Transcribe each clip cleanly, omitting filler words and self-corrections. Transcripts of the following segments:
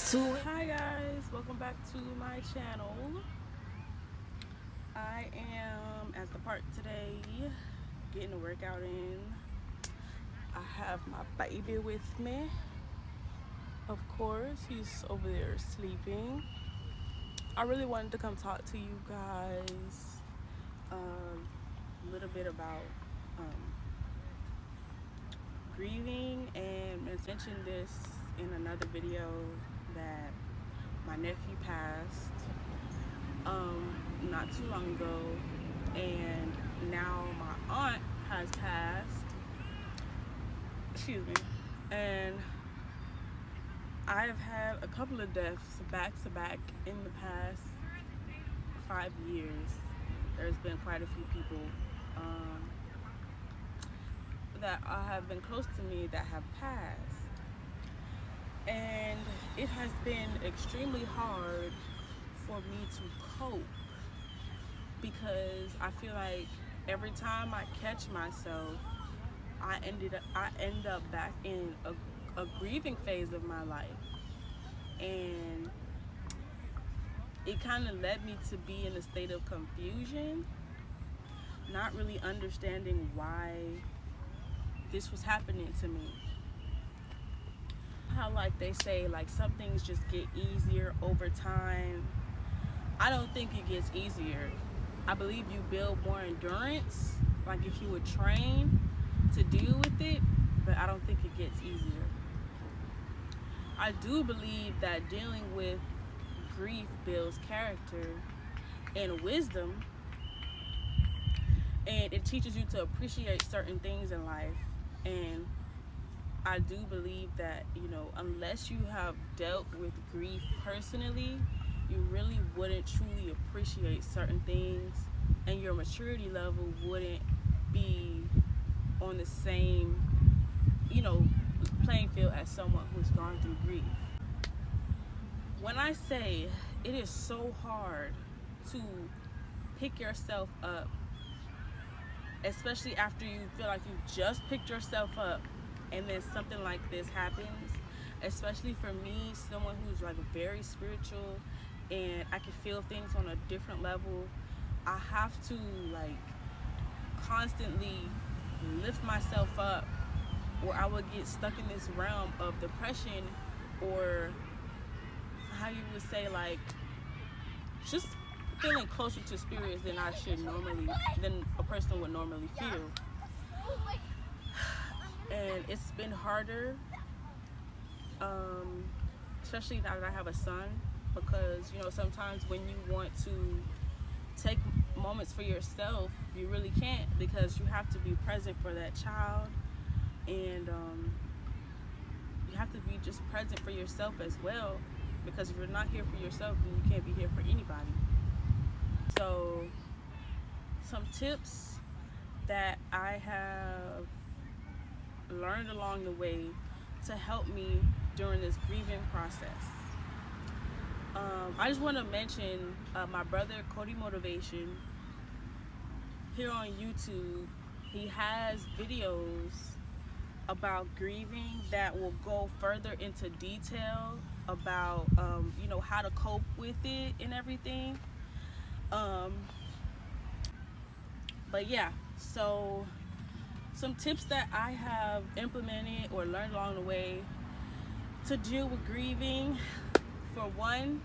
Hi guys, welcome back to my channel. I am at the park today getting a workout in. I have my baby with me. Of course, he's over there sleeping. I really wanted to come talk to you guys a little bit about grieving, and mentioned this in another video that my nephew passed not too long ago, and now my aunt has passed. Excuse me. And I've had a couple of deaths back to back in the past 5 years. There's been quite a few people that have been close to me that have passed, and it has been extremely hard for me to cope, because I feel like every time I catch myself, I end up back in a grieving phase of my life, and it kind of led me to be in a state of confusion, not really understanding why this was happening to me. How, like they say, like some things just get easier over time. I don't think it gets easier. I believe you build more endurance, like if you would train to deal with it, but I don't think it gets easier. I do believe that dealing with grief builds character and wisdom, and it teaches you to appreciate certain things in life. And I do believe that, unless you have dealt with grief personally, you really wouldn't truly appreciate certain things, and your maturity level wouldn't be on the same, playing field as someone who's gone through grief. When I say it is so hard to pick yourself up, especially after you feel like you just picked yourself up and then something like this happens, especially for me, someone who's like very spiritual and I can feel things on a different level, I have to like constantly lift myself up, or I would get stuck in this realm of depression, or how you would say, like, just feeling closer to spirits than a person would normally feel. And it's been harder, especially now that I have a son, because sometimes when you want to take moments for yourself, you really can't, because you have to be present for that child, and you have to be just present for yourself as well, because if you're not here for yourself, then you can't be here for anybody. So some tips that I have learned along the way to help me during this grieving process. I just want to mention my brother Cody Motivation here on YouTube. He has videos about grieving that will go further into detail about how to cope with it and everything. But yeah, so some tips that I have implemented or learned along the way to deal with grieving. For one,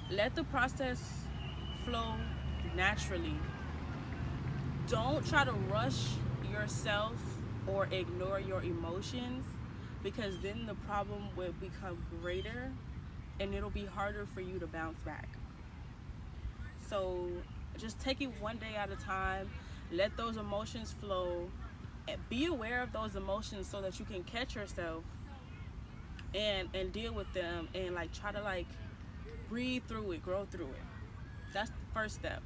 let the process flow naturally. Don't try to rush yourself or ignore your emotions, because then the problem will become greater and it'll be harder for you to bounce back. So just take it one day at a time. Let those emotions flow. Be aware of those emotions so that you can catch yourself and deal with them, and like try to like breathe through it, grow through it. That's the first step.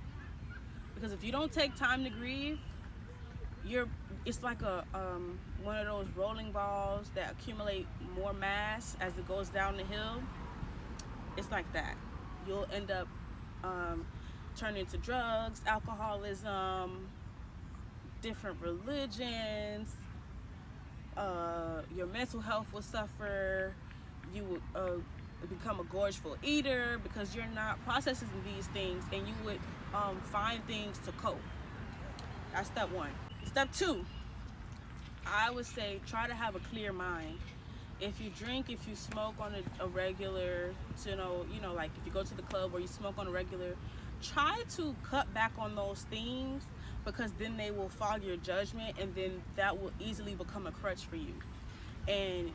Because if you don't take time to grieve, it's like a one of those rolling balls that accumulate more mass as it goes down the hill. It's like that. You'll end up turning to drugs, alcoholism, different religions. Your mental health will suffer. you become a gorgeful eater because you're not processing these things, and you would find things to cope. That's step one. Step two, I would say try to have a clear mind. If you drink, if you smoke on a regular, like if you go to the club or you smoke on a regular, try to cut back on those things, because then they will fog your judgment, and then that will easily become a crutch for you. And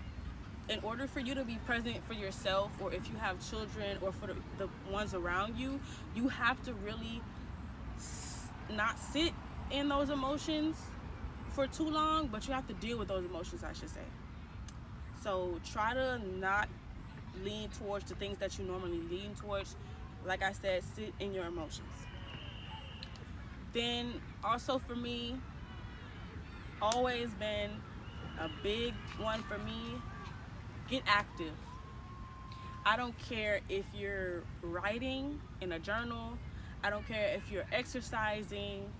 in order for you to be present for yourself, or if you have children, or for the ones around you, you have to really not sit in those emotions for too long, but you have to deal with those emotions, I should say. So try to not lean towards the things that you normally lean towards. Like I said, sit in your emotions. Then also for me, always been a big one for me, get active. I don't care if you're writing in a journal. I don't care if you're exercising,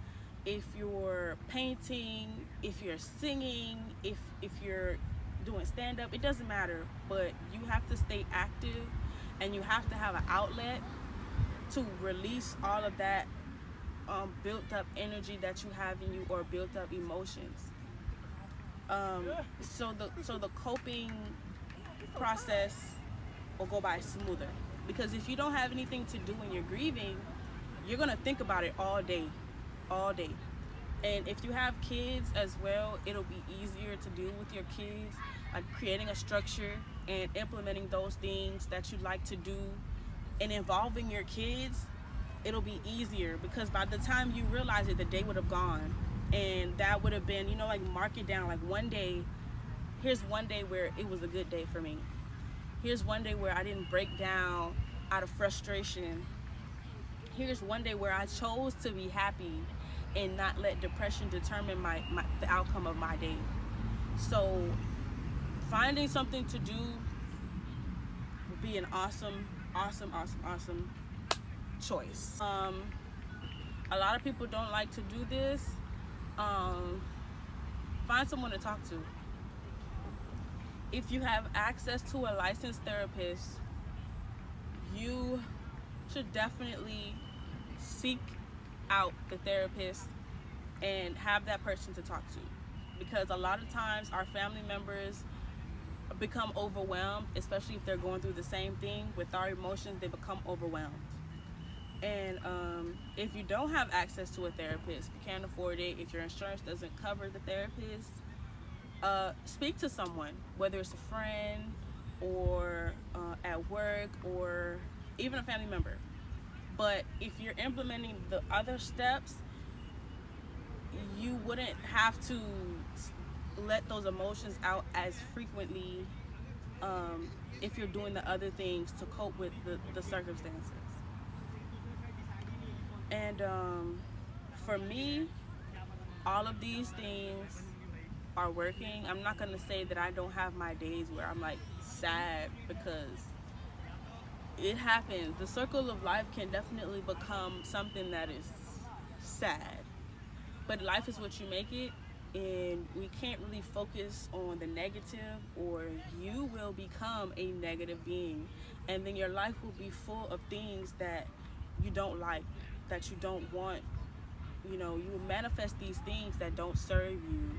if you're painting, if you're singing, if you're doing stand-up. It doesn't matter, but you have to stay active, and you have to have an outlet to release all of that built up energy that you have in you, or built up emotions. So the coping process will go by smoother, because if you don't have anything to do when you're grieving, you're gonna think about it all day. And if you have kids as well, it'll be easier to deal with your kids, like creating a structure and implementing those things that you'd like to do and involving your kids. It'll be easier, because by the time you realize it, the day would have gone, and that would have been, like, mark it down. Like, here's one day where it was a good day for me. Here's one day where I didn't break down out of frustration. Here's one day where I chose to be happy and not let depression determine the outcome of my day. So finding something to do would be an awesome choice. A lot of people don't like to do this. Find someone to talk to. If you have access to a licensed therapist, you should definitely seek out the therapist and have that person to talk to, because a lot of times our family members become overwhelmed, especially if they're going through the same thing with our emotions. They become overwhelmed. And if you don't have access to a therapist, you can't afford it, if your insurance doesn't cover the therapist, speak to someone, whether it's a friend or at work or even a family member. But if you're implementing the other steps, you wouldn't have to let those emotions out as frequently if you're doing the other things to cope with the circumstances. And for me, all of these things are working. I'm not gonna say that I don't have my days where I'm like sad, because it happens. The circle of life can definitely become something that is sad, but life is what you make it, and we can't really focus on the negative, or you will become a negative being, and then your life will be full of things that you don't like, that you don't want. You will manifest these things that don't serve you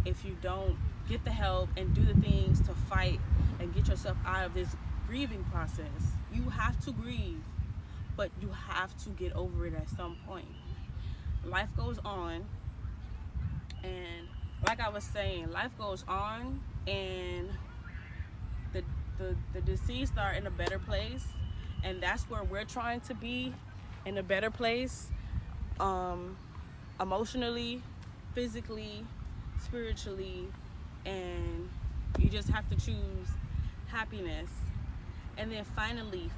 if you don't get the help and do the things to fight and get yourself out of this grieving process. You have to grieve, but you have to get over it at some point. Life goes on, and like I was saying, life goes on, and the deceased are in a better place, and that's where we're trying to be, in a better place, emotionally, physically, spiritually, and you just have to choose happiness. And then finally,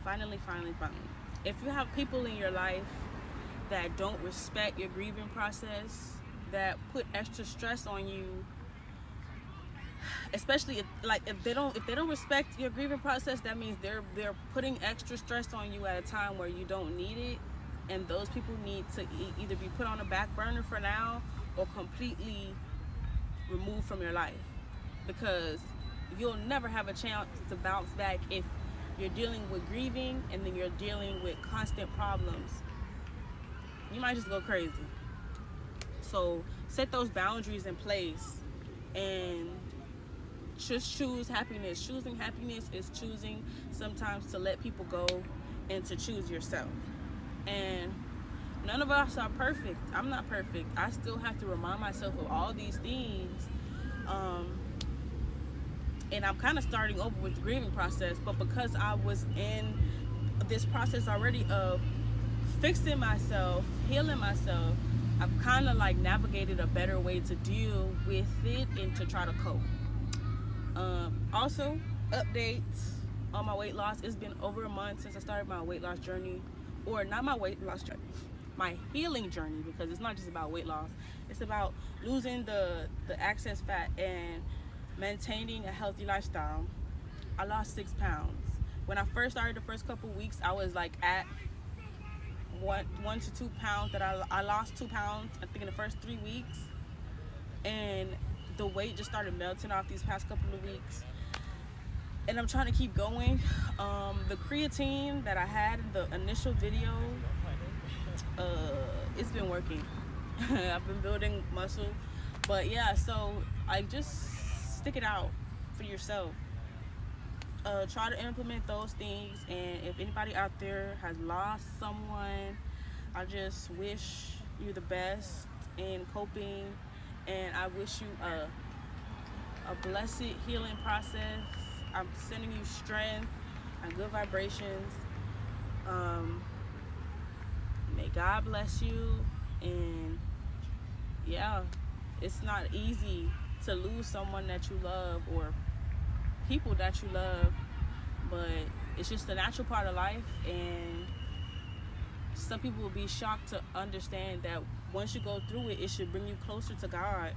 if you have people in your life that don't respect your grieving process, that put extra stress on you, especially if they don't respect your grieving process, that means they're putting extra stress on you at a time where you don't need it, and those people need to either be put on a back burner for now, or completely removed from your life, because you'll never have a chance to bounce back if you're dealing with grieving and then you're dealing with constant problems. You might just go crazy. So set those boundaries in place and just choose happiness. Choosing happiness is choosing sometimes to let people go and to choose yourself. And none of us are perfect. I'm not perfect. I still have to remind myself of all these things. And I'm kind of starting over with the grieving process, but because I was in this process already of fixing myself, healing myself, I've kind of like navigated a better way to deal with it and to try to cope. Also, updates on my weight loss. It's been over a month since I started my weight loss journey, or not my weight loss journey, my healing journey, because it's not just about weight loss. It's about losing the excess fat and maintaining a healthy lifestyle. I lost 6 pounds. When I first started, the first couple weeks, I was like at 1 to 2 pounds. That I lost 2 pounds, I think, in the first 3 weeks, and the weight just started melting off these past couple of weeks. And I'm trying to keep going. The creatine that I had in the initial video, it's been working. I've been building muscle, but yeah. So I just stick it out for yourself. Try to implement those things, and if anybody out there has lost someone, I just wish you the best in coping, and I wish you a blessed healing process. I'm sending you strength and good vibrations. May God bless you, and yeah, it's not easy to lose someone that you love or people that you love, but it's just a natural part of life, and some people will be shocked to understand that once you go through it, it should bring you closer to God,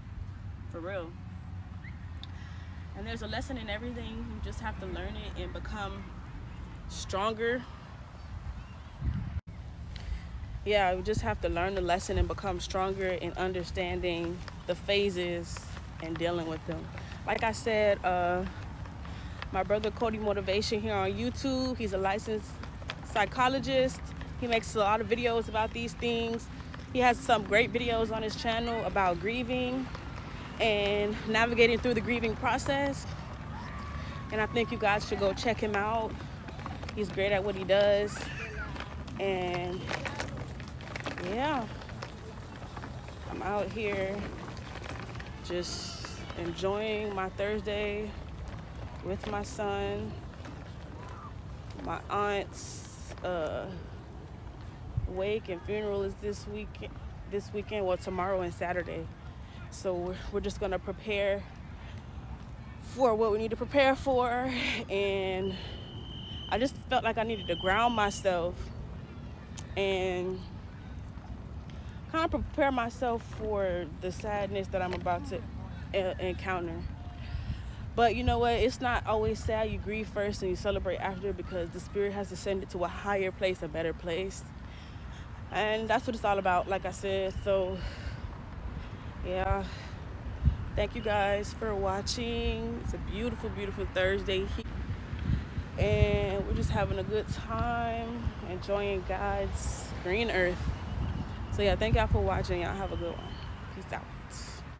for real. And there's a lesson in everything. You just have to learn it and become stronger. Yeah, we just have to learn the lesson and become stronger in understanding the phases and dealing with them. Like I said, my brother Cody Motivation here on YouTube, he's a licensed psychologist. He makes a lot of videos about these things. He has some great videos on his channel about grieving and navigating through the grieving process. And I think you guys should go check him out. He's great at what he does. And yeah, I'm out here just enjoying my Thursday with my son. My aunt's wake and funeral is this weekend, well, tomorrow and Saturday. So we're just gonna prepare for what we need to prepare for, and I just felt like I needed to ground myself and kind of prepare myself for the sadness that I'm about to encounter. But you know what? It's not always sad. You grieve first and you celebrate after, because the spirit has ascended to a higher place, a better place. And that's what it's all about, like I said. So, yeah. Thank you guys for watching. It's a beautiful, beautiful Thursday here. And we're just having a good time, enjoying God's green earth. So, yeah, thank y'all for watching. Y'all have a good one.